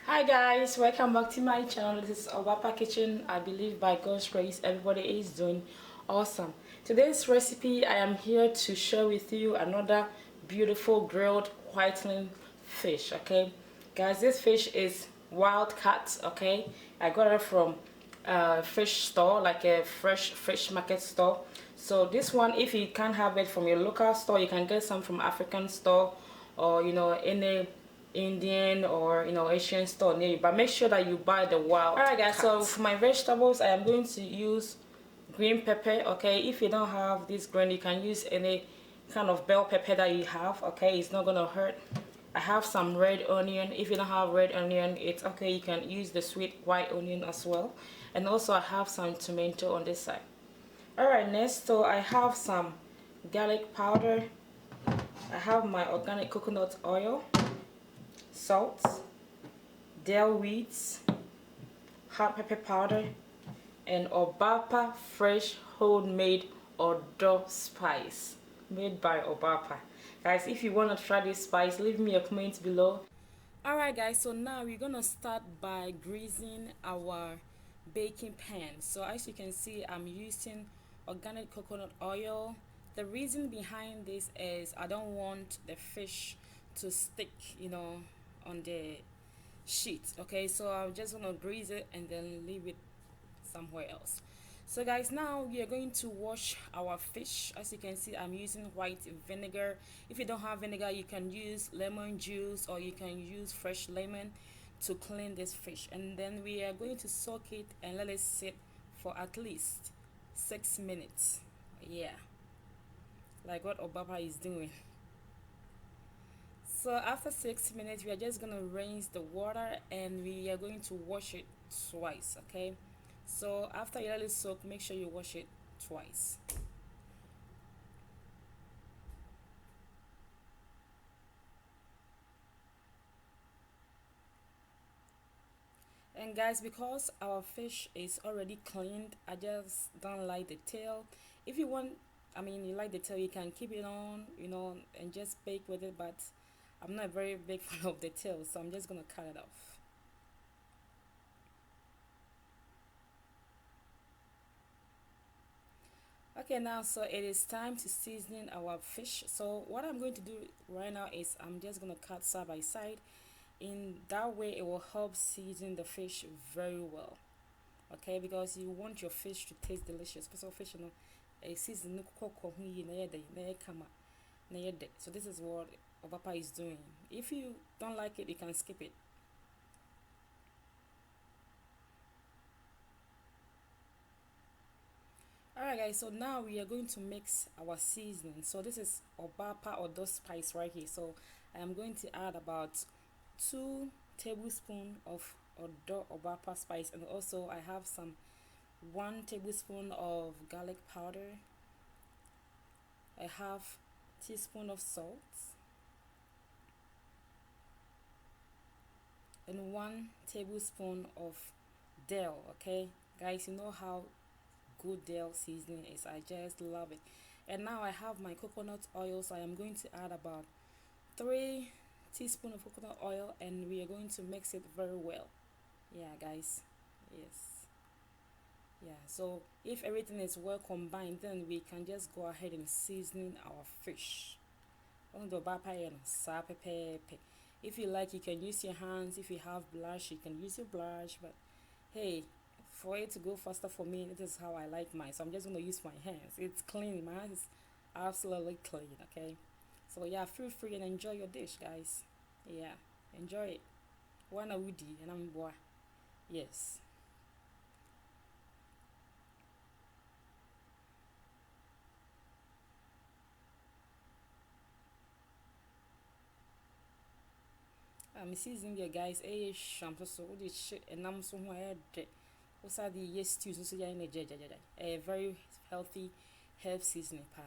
Hi guys, welcome back to my channel. This is Obaapa Kitchen. I believe by God's grace everybody is doing awesome. Today's recipe, I am here to share with you another beautiful grilled whitening fish. Okay guys, this fish is wild caught. Okay, I got it from a fish store, like a fresh fish market store. So this one, if you can't have it from your local store, you can get some from African store, or any Indian or Asian store near you, but make sure that you buy the wild. Alright guys, so for my vegetables I am going to use green pepper. Okay, if you don't have this green, you can use any kind of bell pepper that you have. Okay, it's not gonna hurt. I have some red onion. If you don't have red onion, it's okay, you can use the sweet white onion as well. And also I have some tomato on this side. Alright, next, so I have some garlic powder. I have my organic coconut oil, salt, dill weeds, hot pepper powder, and Obaapa fresh homemade Odo spice made by Obaapa. Guys, if you want to try this spice, leave me a comment below. Alright guys, so now we're gonna start by greasing our baking pan. So as you can see, I'm using organic coconut oil. The reason behind this is I don't want the fish to stick on the sheet. Okay, so I'm just gonna grease it and then leave it somewhere else. So guys, now we are going to wash our fish. As you can see, I'm using white vinegar. If you don't have vinegar, you can use lemon juice, or you can use fresh lemon to clean this fish. And then we are going to soak it and let it sit for at least 6 minutes. Yeah, like what Obaapa is doing. So after 6 minutes, we are just gonna rinse the water and we are going to wash it twice. Okay, so after you let it soak, make sure you wash it twice. And guys, because our fish is already cleaned, I just don't like the tail. If you want, you like the tail, you can keep it on, and just bake with it, but I'm not a very big fan of the tail, so I'm just gonna cut it off. Okay, now so it is time to season our fish. So what I'm going to do right now is I'm just gonna cut side by side. In that way, it will help season the fish very well. Okay, because you want your fish to taste delicious. Because fish, a season so this is what Obaapa is doing. If you don't like it, you can skip it. Alright guys, so now we are going to mix our seasoning. So this is Obaapa Odo spice right here. So I am going to add about 2 tablespoons of Obaapa spice, and also I have some 1 tablespoon of garlic powder. I have teaspoon of salt and 1 tablespoon of dill. Okay guys, you know how good dill seasoning is. I just love it. And now I have my coconut oil, so I am going to add about 3 teaspoons of coconut oil, and we are going to mix it very well. Yeah guys, yes, yeah. So if everything is well combined, then we can just go ahead and season our fish. If you like, you can use your hands. If you have blush, you can use your blush, but hey, for it to go faster for me, this is how I like mine. So I'm just going to use my hands. It's clean. My hands is absolutely clean. Okay, so yeah, feel free and enjoy your dish, guys. Yeah, enjoy it. Wana woody and I'm boy. Yes. I'm seasoning here, guys. Shampoo so this shit and I'm so what's that the yes stews so a very healthy herb seasoning pa.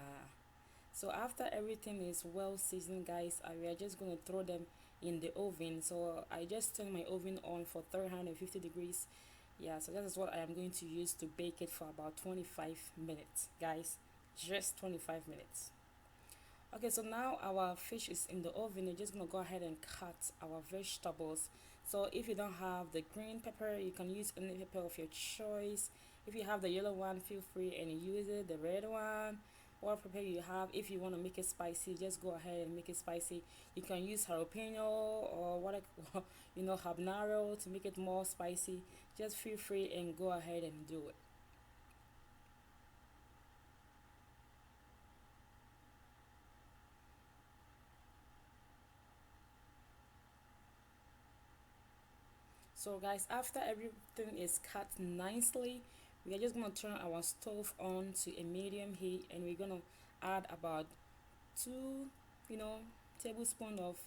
So after everything is well seasoned, guys, we are just going to throw them in the oven. So I just turned my oven on for 350 degrees. Yeah, so that is what I am going to use to bake it for about 25 minutes, guys. Just 25 minutes. Okay, so now our fish is in the oven. You're just gonna go ahead and cut our vegetables. So if you don't have the green pepper, you can use any pepper of your choice. If you have the yellow one, feel free and use it. The red one, what pepper you have. If you want to make it spicy, just go ahead and make it spicy. You can use jalapeno or what habanero to make it more spicy. Just feel free and go ahead and do it. So guys, after everything is cut nicely, we are just going to turn our stove on to a medium heat, and we're going to add about 2 tablespoons of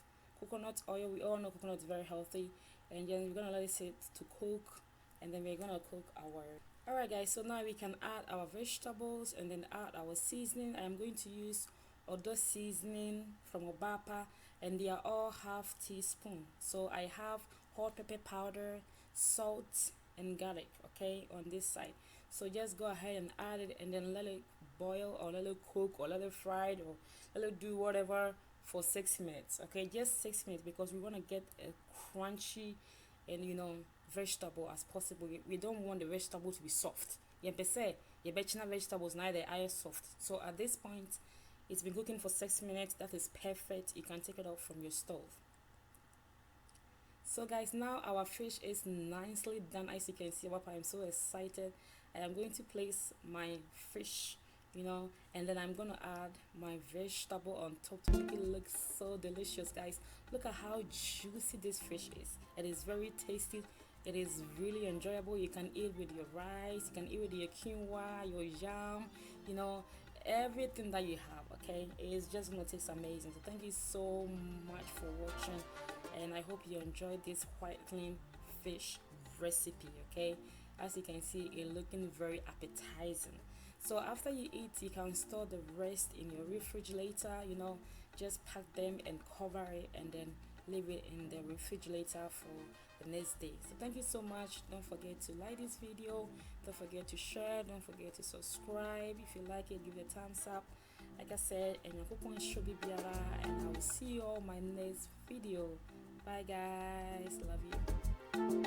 coconut oil. We all know coconut is very healthy, and then we're going to let it sit to cook, and then we're going to cook our. Alright guys, so now we can add our vegetables and then add our seasoning. I am going to use Odo Seasoning from Obaapa, and they are all half teaspoon. So I have hot pepper powder, salt, and garlic, okay, on this side. So just go ahead and add it, and then let it boil or let it cook or let it fry or let it do whatever for 6 minutes, okay, just 6 minutes, because we want to get a crunchy and vegetable as possible. We don't want the vegetable to be soft. Yeah, per se, your vegetables neither are soft. So at this point, it's been cooking for 6 minutes. That is perfect. You can take it off from your stove. So guys, now our fish is nicely done. As you can see, I'm so excited. I am going to place my fish, and then I'm gonna add my vegetable on top to make it look so delicious. Guys, look at how juicy this fish is. It is very tasty. It is really enjoyable. You can eat with your rice, you can eat with your quinoa, your yam, everything that you have. Okay, it's just gonna taste amazing. So thank you so much for watching, and I hope you enjoyed this white clean fish recipe. Okay, as you can see, it looking very appetizing. So after you eat, you can store the rest in your refrigerator. Just pack them and cover it, and then leave it in the refrigerator for the next day. So thank you so much. Don't forget to like this video, don't forget to share, don't forget to subscribe. If you like it, give it a thumbs up. Like I said, and I will see you all in my next video. Bye guys, love you.